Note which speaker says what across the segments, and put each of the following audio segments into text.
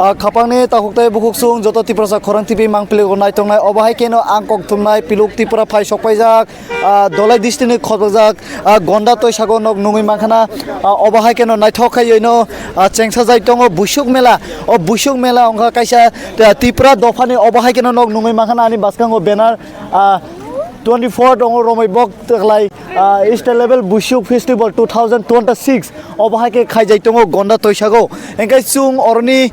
Speaker 1: খাপাংনি তাকুকtai bukuksung joto tiprasa khorang tipi mangpiligo naitongnai obahai keno angkok thumnai piluk tipra phai sokpaijak dolai distini khotbajak gonda toisago nok nungui mangkhana obahai keno naithok khayoino chengsajai tongo busuk mela o busuk mela ongkha kaisa tipra dofani obahai keno nok nungui mangkhana ani baskango banner 24 dong romai bok teklai East Level Busuk Festival 2026 obahai ke khaijai tongo gonda toisago engkai chung orni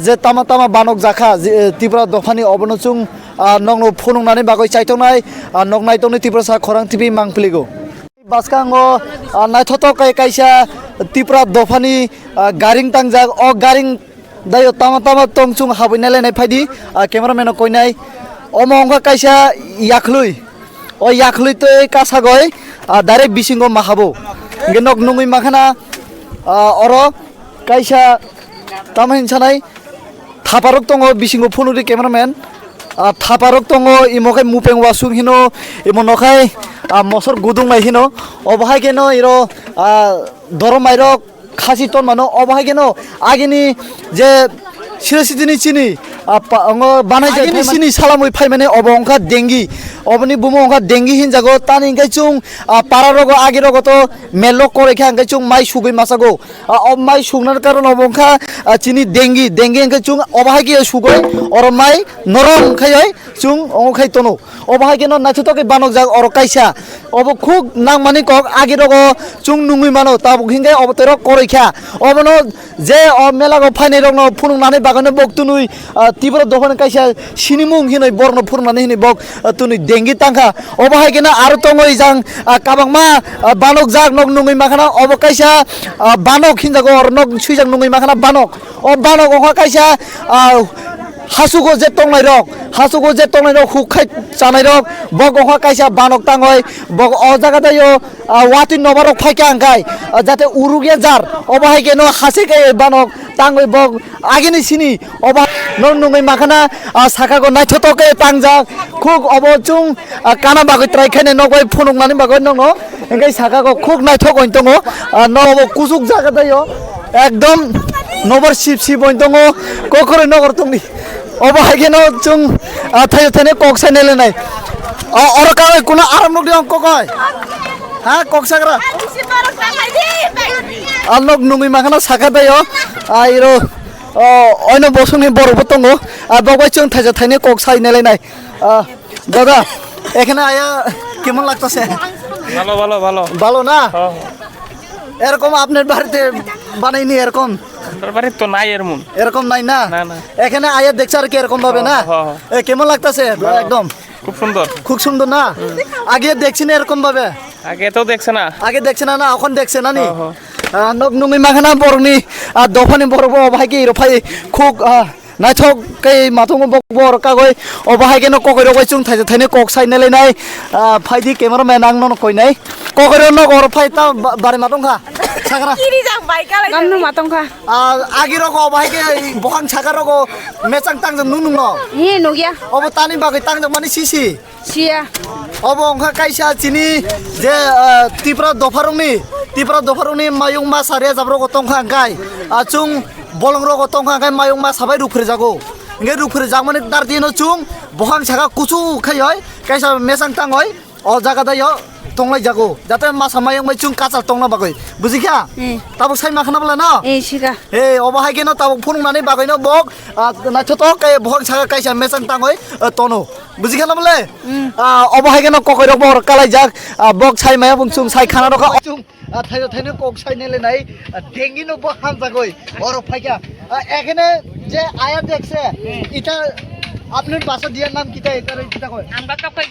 Speaker 1: je tama tama banok jakha tipra dofani obono chung nongno phunungnani bagoi chaitongnai nok naitongni tipra sa khorang tipi mangpiligo baskango naithoto kai kaisa tipra dofani garing tangjak o garing dayo tama tama tongchung habuinale nai phaidi cameraman koinai omo ongka kaisa yaklui o yaklui to kasagoi direct bisingo mahabo genok nungui makhana oro kaisa tamhin sanai thaparok tongo bisingo phunuri cameraman thaparok tongo imokai mupeng wasung hino imonokai mosor gudung nai hino obahai geno iro doromairok khasi ton mano obahai geno agini je sirasitini chini banai jai sini salamui phaimane obongkha dengi oboni bumo ongkha dengi hinjago tani ingkai chung pararogo agirogo to melok korekha ingkai chung mai sugui masago mai sugnar karon obongkha chini dengi ingkai chung obahai ge sugoi oro mai norom khayoi chung ongkai tono obahai geno naithotoke banok jag oro kaisa obo khug nangmani kok agirogo chung nungui mano tabuk hingai obotero korekha obono je melago phainai rokno phunungnani bagano boktunui tipra dofan kaisa sinimung hinoi borno phurnani hinoi bok tuni dengi tangkha obahai gena aro tongo ijang kabangma banok jak nok nungui makhana obo kaisa banok hinjago or nok suijak nungui makhana banok o banok ongkha kaisa hasugo je tongnai rok hukhai chanai rok bok ongkha kaisa banok tangoi bok o jaga dayo wati nobarok phaika angkai jate uruge jar obahai geno hase kai banok tangoi bok agini sini oba non nungui makhana sakago naithotoke tangjak khug obo chung kana bagoi trai khaine nokbai phunungnani bagoi nongno engkai sakago khug naithok ointongo nobo kusuk jaga dayo ekdom nobar sip ointongo kokore nogor tongni obahai geno chung thaine kok sainele nai oro kai kuna aram nok diong kokoi ha kok sagra alok nungui makhana saka dayo airo oino bosungni borobo tongo bagbai chung thaine kok sainele nai দাদা এখানে আয়া কেমন লাগতেছে ভালো না এরকম আপনার বাড়িতে বানাইনি এরকম
Speaker 2: বাড়িতে তো নাই
Speaker 1: এরকম নাই না এখানে আয়া দেখছ আর কি এরকম ভাবে না কেমন লাগতেছে একদম খুব সুন্দর না আগে দেখছি না এরকম ভাবে
Speaker 2: আগে দেখছে না
Speaker 1: না এখন দেখছে না নি নক নুমি মাখানা বরনি দফানি বরব ভাই কি রফাই খুব naithok kai mathong bor kagoi obahai geno kokoi rogoi chung thaine kok sainele nai phaidi cameraman ang non koi nai kokoi no gor phai ta bare matong kha sakara
Speaker 3: kiri jang bai kala gamnu matong kha
Speaker 1: agi rogo obahai ge bohang sakara rogo mechang tang jang nung no
Speaker 3: he nogia
Speaker 1: obo tani bagai tang jang mani sisi
Speaker 3: sia
Speaker 1: obo ongkha kaisa chini je tipra dofarungni mayung ma sare jabrogo tongkha gai chung bolong rogo tongkha gai mayung ma sabai rupre jago nge rupre jagmani dardino chung bohang saka kuchu khayoi kaisa mesang tangoi o jaga dayo tonglai jago jate masa mayung mai chung kachal tongna bagoi bujikha tabuk sai makhana bala no
Speaker 3: sika
Speaker 1: obahai geno tabuk phunungnani bagoi no bok naithoto kai bohang saka kaisa mesang tangoi tono bujikha na bale obahai geno kokoi rok bor kalai jak bok sai maya bungchung sai khana roka chung thaine kok sainele nai dengi no bok ham jagoi oro phaika এখানে যে আয়া দেখছে এটা আপনার বাসা দিয়ার নাম কিটা এটারে কিটা কয়
Speaker 3: আমরা তো কই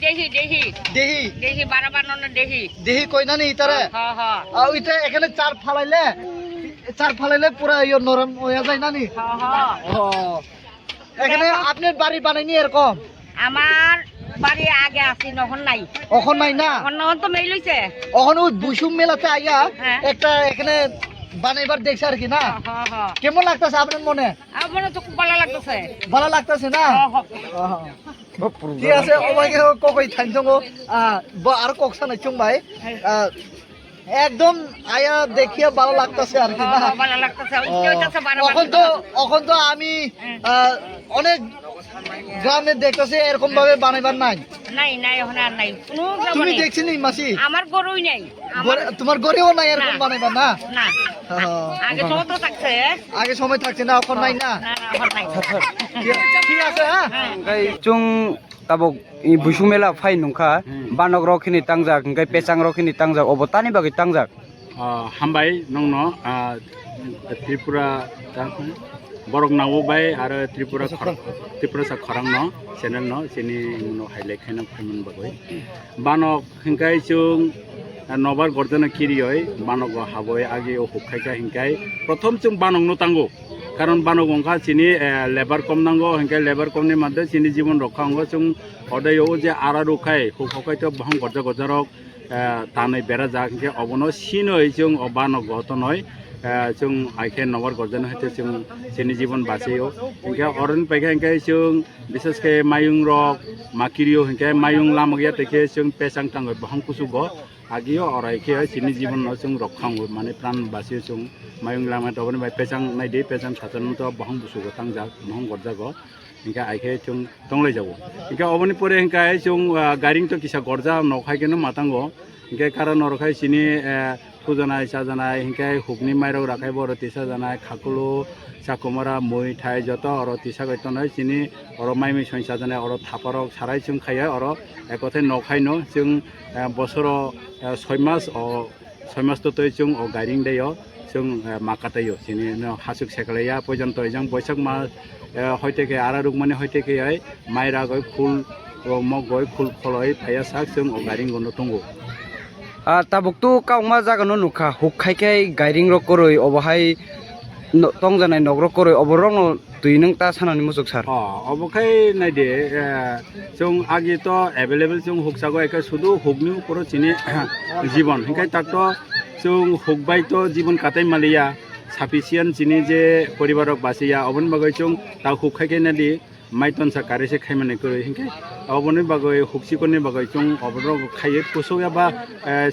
Speaker 3: দেহি বারবার নন
Speaker 1: দেহি কই না নি ইতারে ওইটা এখানে চার ফালাইলে পুরো ইয় নরম হয়ে যায় না নি এখানে আপনার বাড়ি বানাইনি এরকম
Speaker 3: আমার বাড়ি আগে আছে এখন নাই
Speaker 1: না
Speaker 3: এখন তো মেই লইছে
Speaker 1: এখন ওই বুসুম মেলাতে আইয়া একটা এখানে বানাইবার দেখছ আর কি না কেমন লাগতেছে আপনার মনে
Speaker 3: আমার তো খুব
Speaker 1: ভালো লাগতেছে না ঠিক আছে ওবাইকে kokoi thainjongo আর কক সানাই chung bai একদম আয়া দেখিয়ে ভালো লাগতেছে আর কি না?
Speaker 3: ভালো লাগতেছে
Speaker 1: ও,
Speaker 3: ইচ্ছে হইতাছে বারবার
Speaker 1: এখন তো আমি অনেক গ্রামে দেখতেছি এরকম ভাবে বানাইবার নাই।
Speaker 3: নাই নাই এখন আর নাই কোনো
Speaker 1: তুমি
Speaker 3: গ্রামে
Speaker 1: দেখছি নি মাসি?
Speaker 3: আমার গরুই নাই আমার
Speaker 1: তোমার গরিও নাই এরকম
Speaker 3: না।
Speaker 1: বানাইবার না?
Speaker 3: না
Speaker 1: হ্যাঁ।
Speaker 3: আগে তো থাকছে
Speaker 1: আগে সময় থাকছে না, এখন নাই না?
Speaker 3: না না এখন নাই
Speaker 1: ঠিক আছে হ্যাঁ।
Speaker 4: Ngay chung tabok i busu mela phai nungkha banok rok khini tangjak ngay pechang rok khini tangjak obotani bagi tangjak
Speaker 5: हामबाय नंनो Tripura borok nawo bai aro Tripura sa khorang no channel no chini no highlight khana phaimon bagoi banok hingkai chung nobar gordana kiriyoi banok haboi age o hukhaika hingkai prothom chung banok no tango কারণ বানক অংখা চিনি labour কম নাঙ্গো হেঁকে labour কমনি মাধ্যমে চিনি জীবন রক্ষা অঙ্গ চুং অদয়ও যে আরা রুখাই হুকাইতো বহং গরজা গজারক তাनै বেড়া যা হেঁকে অবনো সিনই চুং বানক গত নয় চুং আইখে নবার গরজানো হইতে চুং চিনি জীবন বাঁচেও হেঁকে অরণ পাইখা হেঁকে চুং বিশেষকে মায়ুং রক মাকিরিও হেঁকে মায়ুং লামগিয়া তেখে চুং পেচাং টাঙ্গই বহং কুসুগ আগিও অরাইখে চিনি জীবন চুং রক্ষা মানে প্রাণ বাঁচিও চুং মায়ুং লামা তখন বাই পেচাং নাইদে পেচাং সাচন তো বহং বুসুগ তাংজাক বহং গরজাগ ইনকা আইখে চুং তংলাই যাব ইনকা অবনি পরে ইনকা চুং গারিং তো কিসা গরজা নখাই কেন মাতাঙ্গ ইনকা কারণ নরখাই চিনি ফুজানাই সাজানাই ইনকা হুকনি মাইরক রাখাই বড় তিসা জানাই খাকুলো চাকুমারা মই ঠাই যত অর তিসা গতনাই চিনি অর মাইমি সই সাজানাই অর থাপারক সারাই চুং খাইয়া অর একথাই নখাই ন চুং বছর 6 মাস ও 6 মাস তো চুং ও গারিং দেয় जों माकातायो चिनि हासुक सेकलाया पयजन तो जों बैसाग मास हयतेके आरा रुक माने हयतेके माइरा गय फुल मग गय फुल खलय फाया साक जों गारिं गनो तंगो
Speaker 4: tabok tu kaungma jagano nukha hukkaikai gairing rok koroi obahai tongjanai nog rok koroi oborong no tuinung ta sanani musuk sar
Speaker 5: অবখাই নাইদে जों आगे तो अवेलेबल जों हुकसागो एका सुदु हुकनि उपरो चिनि जीवन हिंखाय ताकतो जों हुकबाय तो जीवन काटाय मालिया साफिसियन चिनि जे परिवारक बासिया अबन बागै जों ता हुकखायके नादि माइटन सा कारेसे खायमाने करो हिंखाय अबनि बागै हुकसिकनि बागै जों अबरो खायो कुसोया बा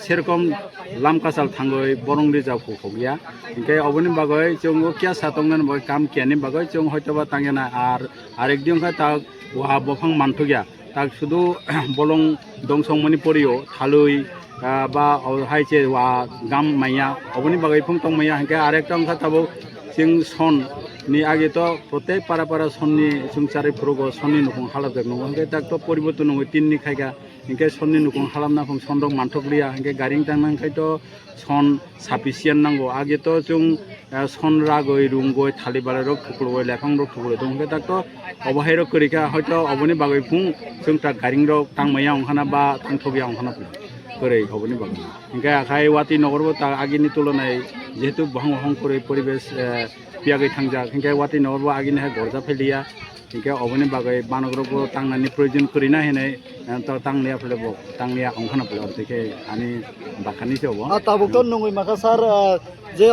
Speaker 5: सेरकम लामकासाल थांगै बरं रिजार्व हुकगिया हिंखाय अबनि बागै जों क्या सातंगन बागै काम कियानि बागै जों हयतोबा तांगेना आरेक दिनखा ता वा बफां मानथगिया ता शुदु बलं दंसंमनि परियो थालुइ बा हाइचे वा गाम माइया अबनि बागै फुं तंग माइया हिंखाय आरेकटा अंखा ताबो जों सन नि आगे तो प्रत्येक पारा पारा सन्नी सुंचारे फुरगो सन्नी नुखुं हालाबजाक नंगो हिंखाय ताकतो परिबर्तन नंगो तिननि खायगा हिंखाय सन्नी नुखुं हालामना फुं सन्दक मानथकलिया हिंखाय गारिं तांना हिंखाय तो सन साफिसियन नांगो आगे तो जों सन रागै रुंगै थालिबाला रक थुकुलगै लाइफां रक थुकुलै दं हिंखाय ताकतो अबहाय रक करिका हयतो अबनि बागै फुं जों ता गारिं रक तांमाया अंखाना बा थांथगिया अंखाना करे अबनि बागै हिंखाय आखाय वाति नगरबो ता आगिनि तुलनाय जेहेतु बहं बहं करे परिबेश पियागै थांजा हिंखाय वाति नगरबो आगिनि हा गरजा फैलिया हिंखाय अबनि बागै बानग्रबो तांनानि प्रयोजन करिना हेनै तो तांनिया फैलबो तांनिया अंखाना फैल अबतेके आनि बाखानि जबो
Speaker 1: ताबुक तो नंगै माखा सार जे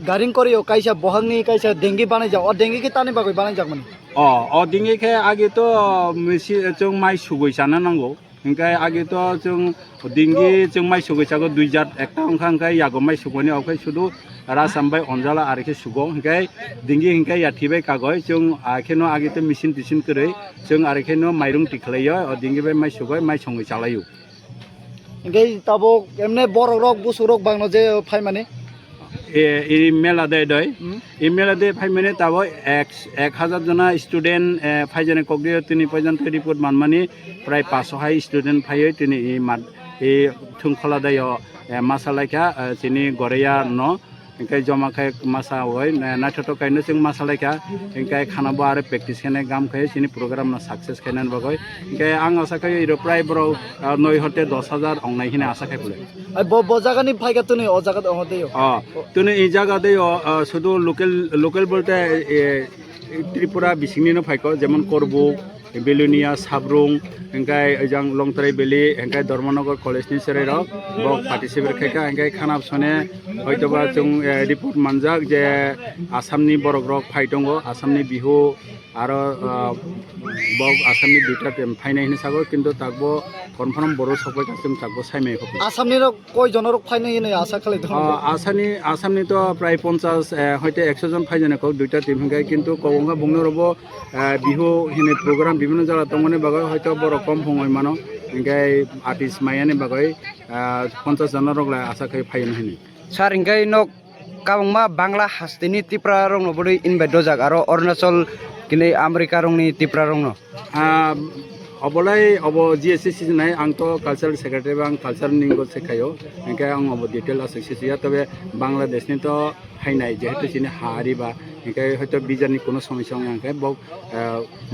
Speaker 1: गारिं करियो काइसा बहांनि काइसा देंगि बानाय जा देंगि के तानि बागै बानाय जागमोन
Speaker 5: दिंगि के आगे तो मिसि जों माइ सुगै जानो नांगौ हिंखाय आगे तो जों दिंगि जों माइ सुगै जागो दुइ जात एकटा अंखाय यागो माइ सुगनि अखाय सुदु रासामबाय अनजाला आरखे सुगो हिंखाय दिंगि हिंखाय याथिबाय कागय जों आखेनो आगे तो मिसिन तिसिन करै जों आरखेनो माइरं टिखलायो दिंगि बाय माइ सुगय माइ संगै चालायो
Speaker 1: हिंखाय ताबुक एमने बर रक बुसु रक बांनो जे फाय माने
Speaker 5: এই মেলা দেয় এই মেলা দিয়ে ফাই মানে তাবো 1000 जना स्टूडेंट फाइजाने कग्रियो तिनि पयजन रिपोर्ट मानमानि प्राय 500 हाई स्टूडेंट फायो तिनि ए थुंखला दायो मासालायका तिनि गरेया न इनकाय जमा खाय मासा होय नाथतो कायनो जों मासालायका इनकाय खानाबो आरो प्रेक्टिस खाने गाम खाय तिनि प्रोग्राम ना सक्सेस खायनान बगय इनकाय आं आशा खाय इरो प्राय ब्रो 9 हते 10000 अंगनाय हिने आशा खाय फुले
Speaker 1: ब जागानि फायगा तुनि अ जागा हदेयो
Speaker 5: तुनि इ जागा देयो सुदु लोकल बोलते त्रिपुरा बिसिंनिनो फायको जेमन करबुक बेलुनिया साब्रुं ओंखाय ओजों लंथराइ बेलि ओंखाय धर्मनगर कलेजनि सेराव बक पार्टिसिपेट खायखा ओंखाय खाना सने हयतोबा जों रिपर्ट मोनजाक जे आसामनि बरक रक फाइ दङ आसामनि बिहु आरो बक आसामनि दुइटा टीम फाइनाय हिनि सागो किन्तु ताकबो कनफार्म बर' सफायखा जों ताकबो सायमाय होफै
Speaker 1: आसामनि कय जनर फाइनाय होनो आसा खालायदों
Speaker 5: आसामनि तो प्राय 50 हयतो 100 जन फाइजानायखौ दुइटा टीम हिंगाय किन्तु कबंगा बुंनो रबो बिहु हिनि प्रोग्राम बिभिन्न जायगा दंमोन बागै हयतो बर' कम फङै मानो हिंगाय आर्टिस्ट मायानि बागै 50 जन रगला आसा खाय फायनो हिनि
Speaker 4: सार हिंगाय नक काबंमा बांला हास्तिनि तिप्रा रंनो बडै इनभाइट दजाक आरो अरुणाचल किनै आमेरिका रंनि तिप्रा रंनो
Speaker 5: अबलाय अब जीएससी सिजनाय आं तो कालचार सेक्रेटारि आं कालचार निंगो सेखायो ओंखाय आं अब डिटेल आसोसिएसिया तबे बांलादेशनि तो फाइनाय जेहेतु सिनि हारि बा ओंखाय हयतो बिजारनि कोनो समस्या ओंखाय बक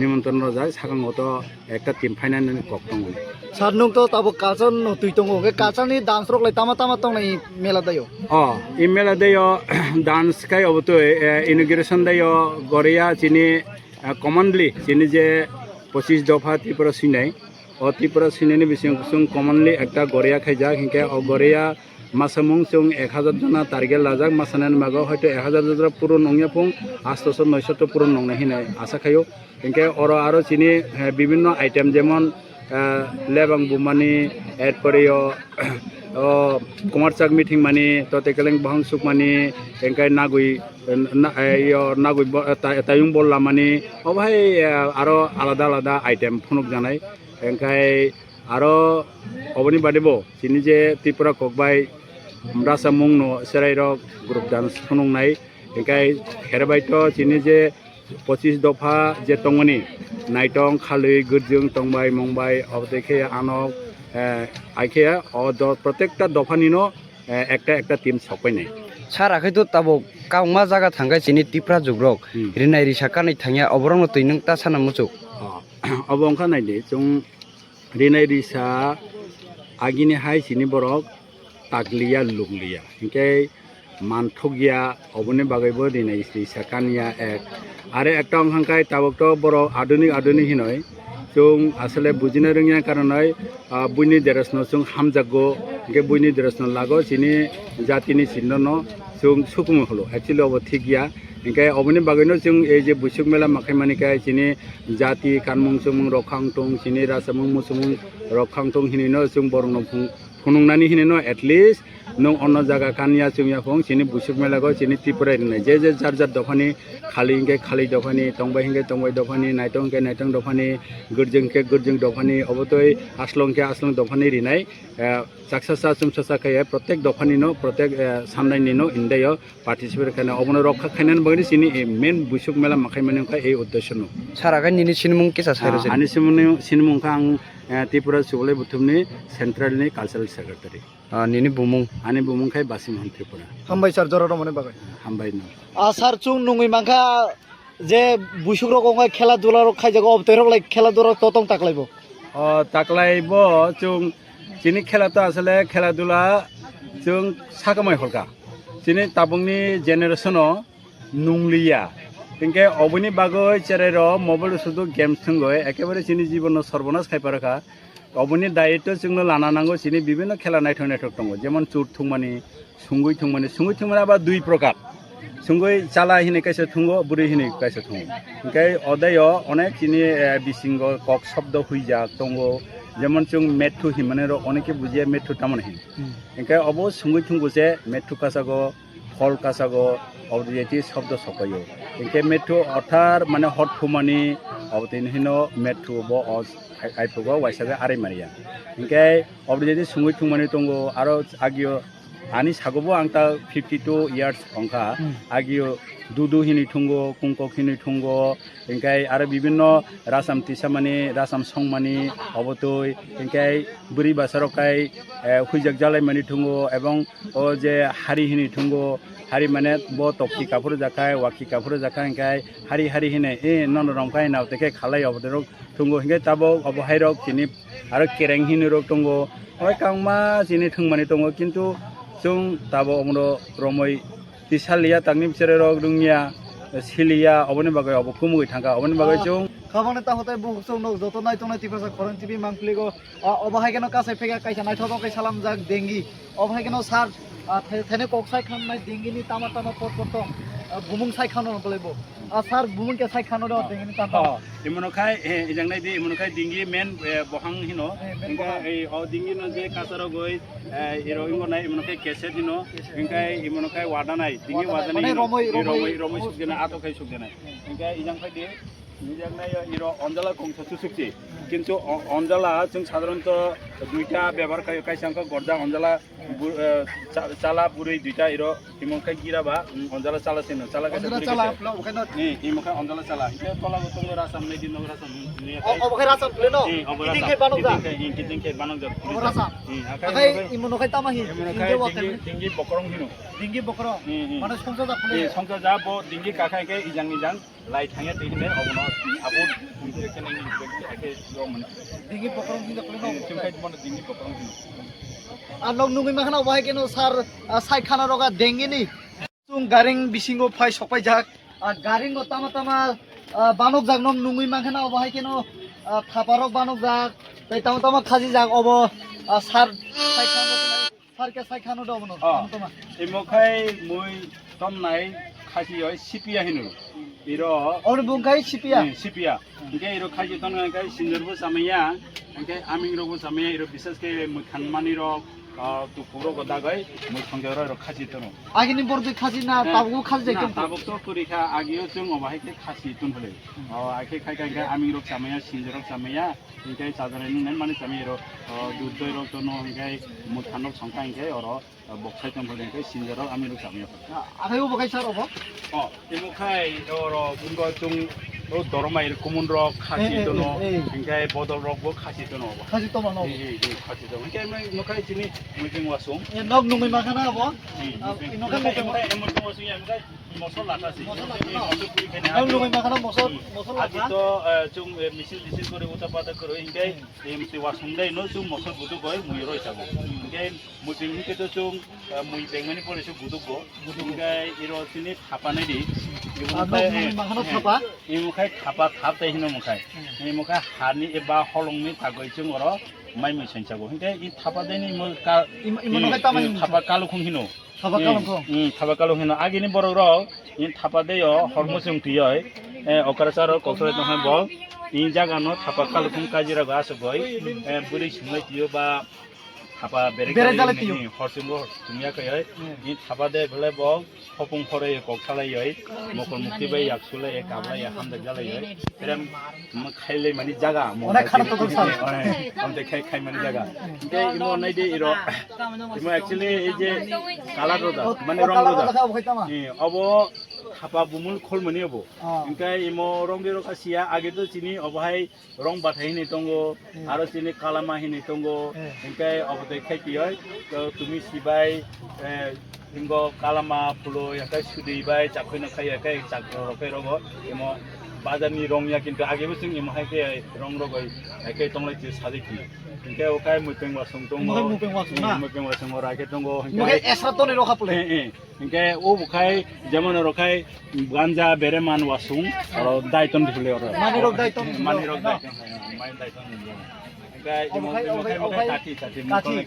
Speaker 5: निमन्त्रण रजा सागांगो तो एकटा टीम फाइनायनि कक दङ
Speaker 1: सार नों तो ताबो कालचार न तुइ दङ बे कालचारनि डान्स रक लाय तामा तामा तंनाय मेला दायो
Speaker 5: इ मेला दायो डान्स काय अब तो इनॉग्रेशन दायो गरेया सिनि कमनली सिनि जे 25 दफा त्रिपुरा सिनाय त्रिपुरा सिनायनि बिसिं कमनली एकटा गरेया खायजाक हिंके गरेया मासामुं जों 1000 जना टारगेट लाजाक मासानानि मागो हयतो 1000 जना पुरन नंया फुं 800 900 पुरन नंनाय हिनाय आसा खायो हिंके अरो आरो सिनि विभिन्न आइटेम जेमन लेबां बुमानि एडपरियो कुमारचाक मिटिं मानि तो तेकेलें बहं सुकमानि एंकाय नागुई नागुई तायुं बल्ला मानि अबहाय आरो आलादा आलादा आइटेम फुनुक जानाय एंकाय आरो अबनि बादेबो सिनि जे त्रिपुरा ककबाय रासा मुंनो सेराइरक ग्रुप डान्स फुनुंनाय एंकाय हेरबायतो सिनि जे 25 दफा जे तंगनि नाइटं खालै गुरजों तंबाय मंबाय अबदेखे आनक आइखे प्रत्येकटा दफानिनो एकटा टीम सफैनाय
Speaker 4: सार आखैथ' ताबो काउमा जागा थांगासिनो तिप्रा जुग्रक रिनाय रिसाखानै थांया अबरंनो तुइ नों ता साना मुचुक
Speaker 5: अबंखा नायदि जों रिनाय रिसा आगिनि हाय सिनि बरक तागलिया लुगलिया हिंके मानथगिया अबनि बागैबो रिनाय रिसाखानिया एक आरो एकटा अंखांखाय ताबकto बरक आधुनिक हिनय जों आसले बुजिनो रोङिया कारनै बुइनि देरसनो जों हामजागो के बुइनि देरसनो लागो सिनि जातिनि सिन्ननो जों सुकुम हलो एक्चुअली अब ठीक गया इनके अबनि बागैनो जों ए जे बुसुक मेला माखाय मानिकाय सिनि जाति कानमुं सुमुं रखांतों सिनि रासमुं मुसुमुं रखांतों हिनिनो जों बरनो फुनुंनानि हिनिनो एटलिस्ट नों अन्न जागा कानिया जोंया फुं सिनि बुसुक मेलागो सिनि त्रिपुरा रिनाय जे जार दफानि खाली हिंगे खाली दफानि तंबाय हिंगे तंबाय दफानि नाइटं हिंगे नाइटं दफानि गुरजों के गुरजों दफानि अबतय आस्लं के आस्लं दफानि रिनाय साक्सासा सुमसासा खाय प्रत्येक दफानिनो प्रत्येक सामनायनिनो इन्डायो पार्टिसिपेट खाना अबनो रखा खायनान बगनि सिनि मेन बुसुक मेला माखाय मानिखा ए उद्देश्यनो
Speaker 4: सारागा निनि सिनमुं केसा सायरसे
Speaker 5: आनि सिनमुंखा आं त्रिपुरा सुबले बुथुमनि सेन्ट्रेलनि कालचारेल सेक्रेटारि
Speaker 4: निनि बुमुं
Speaker 5: आनि बुमुंखाय बासिमहन त्रिपुरा
Speaker 1: हामबाय सार जरा रमने बागै
Speaker 5: हामबाय न
Speaker 1: सार चुं नुङै मांखा जे बुसुक रक खेला दुला रक खायजागो अबतय रक लाय खेला दुला ततं ताकलायबो
Speaker 5: ताकलायबो जों जिनि खेला तो आसले खेला दुला जों सागामाय हरका जिनि ताबुंनि जेनेरेशनो नुंलिया इनके अबनि बागै चेरेर मबाइल सुदु गेम्स थंगय एकेबारे जिनि जीवन सर्वनाश खायपारखा अबनि दायित्व जोंनो लाना नांगौ सिनि विभिन्न खेला नायथक दङ जेमन चुर थुंमानि सुंगुइ थुंमानि बा दुइ प्रकार सुंगुइ चाला हिने कैसे थुंगो बुरै हिने कैसे थुंगो इनके अदायो अनेक सिनि बिसिंग कक शब्द हुइजाक दंगो जेमन जों मेथु हिमाने अनेके बुजिया मेथु तामन हिन इनके अब सुंगुइ थुंगोसे मेथु कासागो फल कासागो अबदियति शब्द सकायो इनके मेथु अर्थार माने हट थुमानि अबदिन हिनो मेथु बो आइपुगो वाइसागा आरै मारिया इनके अबदियति सुंगुइ थुंमानि दंगो आरो आगियो आनि सागोबो आंता 52 इयार्स अंका आगियो दुदु हिनि थुंगो कुंको हिनि थुंगो इनकाय आरो विभिन्न रासाम तिसामानि रासाम संमानि अबतय इनकाय बुरि बासारकाय हुइजाक जालाय मानि थुंगो एवं ओ जे हारि हिनि थुंगो हारि माने बो टपि कापुर जाखाय वाकि कापुर जाखाय इनकाय हारि हिने ए नन रंकाय नाव तेके खालाय अबदर थुंगो हिंगे ताबो अबहाय रक जिनि आरो केरें हिनि रक थुंगो ओय कांमा जिनि थुंमानि थुंगो किन्तु जों ताबो अमरो रमै तिसालिया तांनि बिसोरो रक दुनिया सिलिया अबनि बागै अब कुमुगै थांगा अबनि बागै जों
Speaker 1: खाबानो ताहते बुहुसुं नो जत नाय तनाय तिफ्रासा खरं टिभि मांप्लिगो अबाहाय केनो कासे फेगा काइसा नाय थदो काइ सालाम जाक देंगि अबाहाय केनो सार थेने कक्साय खाननाय देंगिनि तामा तामा पट पटं बुमुं साइ खानो नबलेबो सार बुमुं के साइ खानो दो देंगिनि तामा
Speaker 5: इमनखाय इजंनाय दि इमनखाय दिंगि मेन बहां हिनो इंका ए अ दिंगि न जे कासारो गय इरो इंगनाय इमनखाय केसेट हिनो इंकाय इमनखाय वादानाय दिंगि वादानाय
Speaker 1: माने
Speaker 5: रमै सुगदेना आतोखाय सुगदेना इंकाय इजंखाय दि निजंनाय इरो अनजाला कमसु सुक्ति किन्तु अनजाला जों साधारणत दुइटा व्यवहार कायसांखौ गरजा अनजाला चाला बुरै दुइटा इरो इमनखाय गिराबा अनजाला चाला सेनो चाला कायसा बुरै
Speaker 1: चला
Speaker 5: कायसा
Speaker 1: ओखानो
Speaker 5: नि इमनखाय अनजाला चाला इते तला गतंग रासाम नै दिन रासाम नि
Speaker 1: अबाहाय रासा प्लेनो इदिके बानो जा
Speaker 5: किदिंके बानो जा
Speaker 1: रासा आखाय इमनखाय तामाहि
Speaker 5: इमनखाय दिंगि बकरं हिनो
Speaker 1: दिंगि बकरं माने संसा जा प्ले
Speaker 5: संसा जा बो दिंगि काखायके इजां इजां लाई थांया दिने अबनो आबो केनेनि बेकि आके रमन
Speaker 1: दिंगि बकरं हिनो प्लेनो
Speaker 5: चिमखाय बनो दिंगि बकरं हिनो
Speaker 1: आनों नुङै माखाना अबाहाय केनो सार साइ खाना रगा देंगिनि सुं गारिं बिसिंगो फाइ सपाय जाक गारिंगो तामा तामा बानक जाक नम नुङै माखाना अबाहाय केनो थापारक बानक जाक तै तामा तामा खाजि जाक अब सार साइ खानो सार के साइ खानो दो बनो तामा तामा
Speaker 5: इमखाय मुइ तमनाय खाजि होय सिपिया हिनो इरो
Speaker 1: और बुंखाय सिपिया
Speaker 5: सिपिया इनके इरो खाजि तनखाय सिंजरबो सामैया इनके आमिंगरबो सामैया इरो बिसेसके मुखानमानि रो तो पुरो गदागै मुइ संजर रो खाजि तनो
Speaker 1: आगिनि बरदि खाजि ना ताबगु खाजि जाय
Speaker 5: ताबक तो पुरिखा आगियो जों अबाहायके खासि तुनहले आखे खायखाय आमिंगरो सामैया सिंजर सामैया इनके साधारण नन माने सामैरो दुधय रो तनो इनके मुखानक संखा इनके अरो बक्साय तनहले इनके सिंजर आमिंगरो सामैया
Speaker 1: आखाय बखाय सार अब
Speaker 5: इमखाय अरो बुंगो जों दरमाय कुमुन रक खासि तनो इनके बदल रकबो खासि तनो
Speaker 1: खाजि तमा न
Speaker 5: खासि तनो इनके इमखाय जिनि मुजिं वासुं
Speaker 1: नग नुङै माखाना अब
Speaker 5: इनके वासुं इमखाय मसल लाटासि
Speaker 1: नग नुङै माखाना मसल
Speaker 5: আজি তো जों मिसिल मिसिल করে উৎপাদন করে ইনকে এমসি ওয়াসুंदै नो जों मसल बुदु गय मुइ रइसागो इनके मुजिं हिके तो जों मुइ बेंगनि परेसो बुदुगो इनके इरोसिनि थापानै दि इमुखाय थापा थाप तै हिनो मुखाय इमुखाय हानि एबा हलंनि थागै जों अर माइ मिसैसागो इनके इ थापा दैनि मुका
Speaker 1: इमुखाय तामाहि
Speaker 5: थापा कालुखुं हिनो
Speaker 1: थापा कालुखुं
Speaker 5: थापा कालुखुं हिनो आगिनि बर र इन थापा दैयो हरमुसुं तियै अकराचार कक्सर दहाय बल इन जागानो थापा कालुखुं काजिरा गासो गय बुरि सुंनाय तियो बा थापा बेरे जालाय हरसिंगो तुमिया कय इन थापा दे भले बल हपुं फरे कक्सालायै मकल मुक्ति बाय याकसुले काबला या हामदा जालायै बेराम खायले मानि जागा
Speaker 1: अने खाना तो सान
Speaker 5: हमते खाय मानि जागा के इमो नायदे इरो इमो एक्चुअली ए जे कालार रोदा माने रंग रोदा अब थापा बुमुल खोल मनि अब इनका इमो रंगे रखासिया आगे तो चिनि अबहाय रंग बाथाय नि तंगो आरो चिनि कालामा हिनि तंगो इनका अब देखाय पिय तो तुमि सिबाय इंगो कालामा फुलो याका सुदैबाय चाखैनो खाययाकाय चाखरो रखै रगो इमो बाजारनि रंया किन्तु आगेबो जों इमो हायके रंग रगै हायके तंलाय जे सादिखि इनका ओखाय मुपें वासुं दंगो मुपें वासुं राखे दंगो
Speaker 1: इनका एसरा तने रखा प्ले
Speaker 5: इनका ओ बुखाय जेमन रखाय गांजा बेरेमान वासुं और दायतन दिखले और मानि रग दायतन मानि दायतन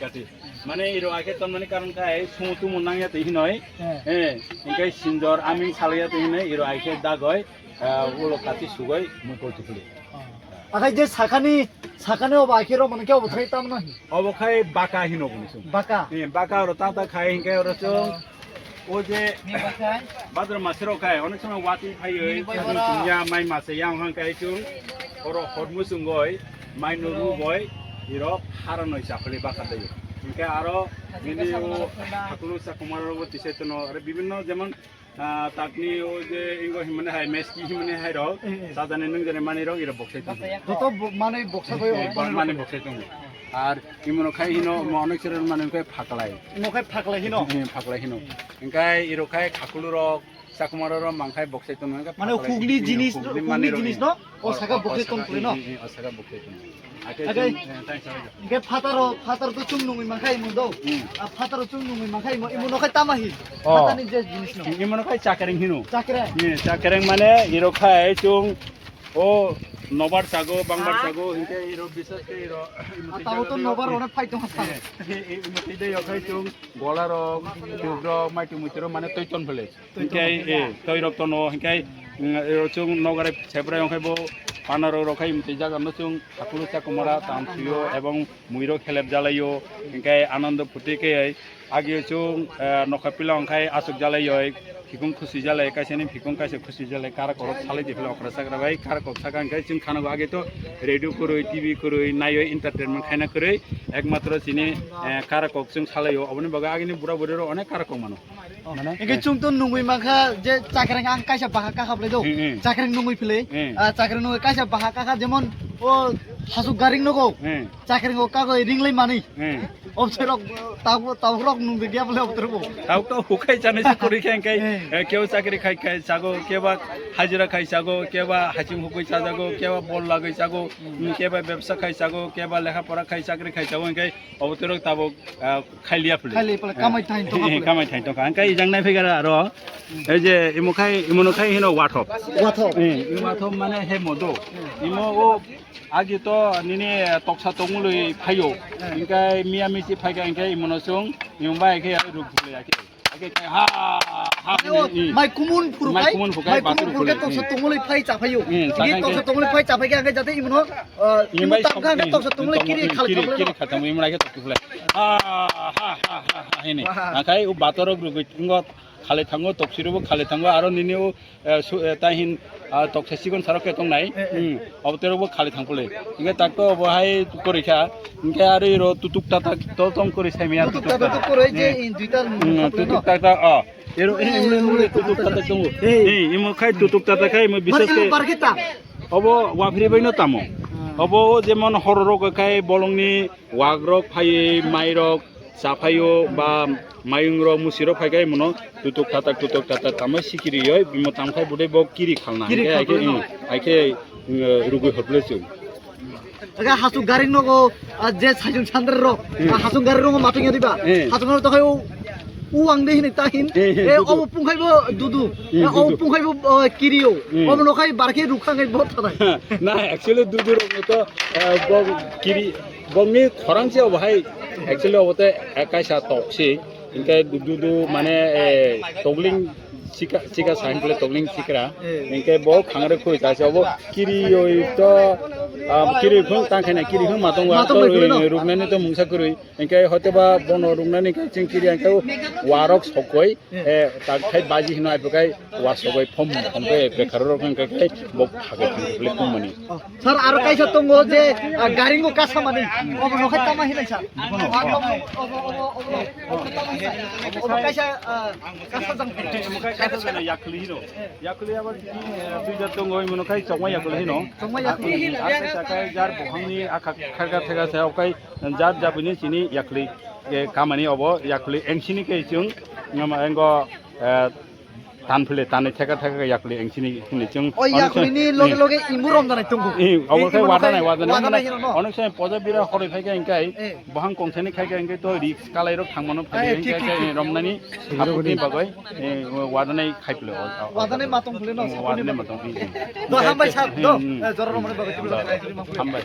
Speaker 5: काटी माने इरो आके तन माने कारण काय सुतु मुनांया ते हिनय इनका सिंजर आमिं सालया ते हिनय इरो आके दागय उलो काटी सुगय मुको दिखले
Speaker 1: आखाय जे साखाने अब आखेरो मन के अब थै ताम नाही
Speaker 5: अब खाय बाका हिनो बुनिसु बाका और ताता खाय हिंके और चो ओ जे बाद्र मासेरो खाय अनेक समय वाति फायै तुमिया माइ मासे यां हां खाय चु और हदमुसुं गय माइनो रुबय इरो हारानय जाखले बाका दैयो इनके आरो बिदिओ हाकुलु साकुमारबो तिसेतनो आरो विभिन्न जेमन ताकनि ओ जे इंगो हिमने हाय मेसकी हिमने हाय रो साजाने नों जने माने रो इरो बक्सै
Speaker 1: जतो माने बक्सा गयो
Speaker 5: माने बक्सै दं आर इमनो खाय हिनो अनेक सेरन माने खाय फाकलाय
Speaker 1: हिनो
Speaker 5: फाकलाय हिनो इनकाय इरो खाय खाकुलु रो sakumaroro mangkai boksai tong
Speaker 1: মানে হুগলি জিনিস হুগলি জিনিস ন ও সাকা বকে তং করে ন
Speaker 5: osaka boksai tong
Speaker 1: Oke. Ge fataro to chung nungui mangkai mo do fataro chung nungui mangkai mo imo no kai tamahi fatani je jinis no
Speaker 5: imono kai chakering hinu
Speaker 1: chakre
Speaker 5: chakering mane iro khai chung o nobar sago bangbar sago hinke iro bisas ke iro
Speaker 1: tahu to nobar ona fight to hasta
Speaker 5: imoti de yokai chung golaro tugro maitu mutiro mane toiton phele hinke toirok to no hinke iro chung nogare chepra yokai bo panaro rokai imti jaga no chung akulu chakumara tamthio ebong muiro khelep jalayo hinke anand phutike agi chung nokapila onkai asuk jalayo fikung khusi jalai kaisani fikung kaise khusi jalai kara korok salai difle okra sakra bai kara kok sakan kai chung khanago age to radio koroi tv koroi nayo entertainment khaina koroi ekmatro chini kara kok chung salayo oboni baga agini bura burero onek kara kok mano
Speaker 1: মানে এগে chung to nungui mangkha je chakreng ang kaisa baha ka khablai do chakreng nungui phile chakreng nungui kaisa baha ka jemon ও হাসু গারিং নগো চাকরিং ও কাগো রিংলাই মানি অবসরক তাবরক নুং গিয়া বলে অবতরবো
Speaker 5: তাও তো হুকাই জানে চাকরি খাই খাই কেউ চাকরি খাই খাই সাগো কেবা হাজিরা খাই সাগো কেবা হাচিং হুকুই সাজাগো কেবা বল লাগাই সাগো কেবা ব্যবসা খাই সাগো কেবা লেখাপড়া খাই চাকরি খাই সাগো খাই অবতরক তাবো খাইলিয়া ফেলে
Speaker 1: কামাই থাইন তো
Speaker 5: কামাই থাইন তো খাই জাংনাই ফেগারা আর এই যে ইমনো খাই হিনো ওয়াথপ ওয়াথপ মানে হে মদো ইমো ও আগে তো নিনে তকসা তমুলই ফাইও ইনকাই মিয়ামিসি ফাইকা ইনকাই ইমনসং ইমবা একে রুক ফুলে আকে আকে হা হা
Speaker 1: মাই কুমুন ফুরুকাই মাই কুমুন ফুরুকাই তকসা তমুলই ফাই চাফাইও ই তকসা তমুলই ফাই চাফাইকে আগে যাতে ইমনো ইমো তামকা আগে তকসা তমুলই কিরি
Speaker 5: খাতাম ইমরা আগে তকসা ফুলে হা হা হা হা হেনে আকাই ও বাতরক রুক ইঙ্গত খালে থাঙ্গো তকসিরবো খালে থাঙ্গো আরো নিনেও তাহিন তকসা সিগন সারকে তং নাই অবতেরবো খালে থাঙ্গলে ইঙ্গে তাকতো বহাই করিখা ইঙ্গে আরে র তুতুক তাতা ততম করি সাইমিয়া তুতুক তাতা
Speaker 1: করে যে দুইটা
Speaker 5: তুতুক তাতা এরো তুতুক তাতা দং এই ইমো খাই তুতুক তাতা খাই মে বিশেষ কে
Speaker 1: পারকিতা
Speaker 5: অবো ওয়াফরি বাইনো তামো অবো যেমন হররক খাই বলংনি ওয়াগরক ফাই মাইরক সাফাইও বা মাইংর মুসিরো ফাইগাই মনো তুতুক তাতা তামে সিকিরিয় বিমো তামখাই বুদে ব কিরি খালনা আইকে রুগৈ হটলেছো
Speaker 1: aga hasu garing nogo je sajung chandra ro hasu garing ro matung diba hasu garing to kayo uang de hini tahin obo pungkai bo dudu obo pungkai bo kirio obo no kai barke rukhangai bo thada
Speaker 5: na actually dudu ro to kiri bongni khorangse obhai actually obote ekaisa tokse inka dudu mane togling chika sign plate togling chikra inka bo khangre khoi ta obo kiri oi to kiri phung tangkhana kiri phung matong wa to ruknani to mungsa kurui inka hotoba bono ruknani ka chingkiri anka warok sokoi ta khai baji hino apakai wa sokoi phombe bekaror inka kai bo phage phule kumani
Speaker 1: sir aro kaisa tongo je garingo kasa mani obo no khai tama hilai sa obo kaisa kasa jang
Speaker 5: kaisa yakli hino yakli abar tuja tongo imono kai chongma yakli hino sakai jar bohangni akha kharga thega sa okai jar jabini chini yakli kamani obo yakli engsini ke chung ngama engo tanphule tane thega yakli engsini hini chung
Speaker 1: oi yakli ni loge imurom janai tongo
Speaker 5: obo kai wadanai onek samay poja bira hori phaiga engkai bohang kongthani khaiga engkai to risk kalai rok thangmano phai engkai romnani apuni bagoi wadanai khaiplo
Speaker 1: wadanai matong phule no
Speaker 5: wadanai matong
Speaker 1: do hambai sa do jorro mane bagoi
Speaker 5: hambai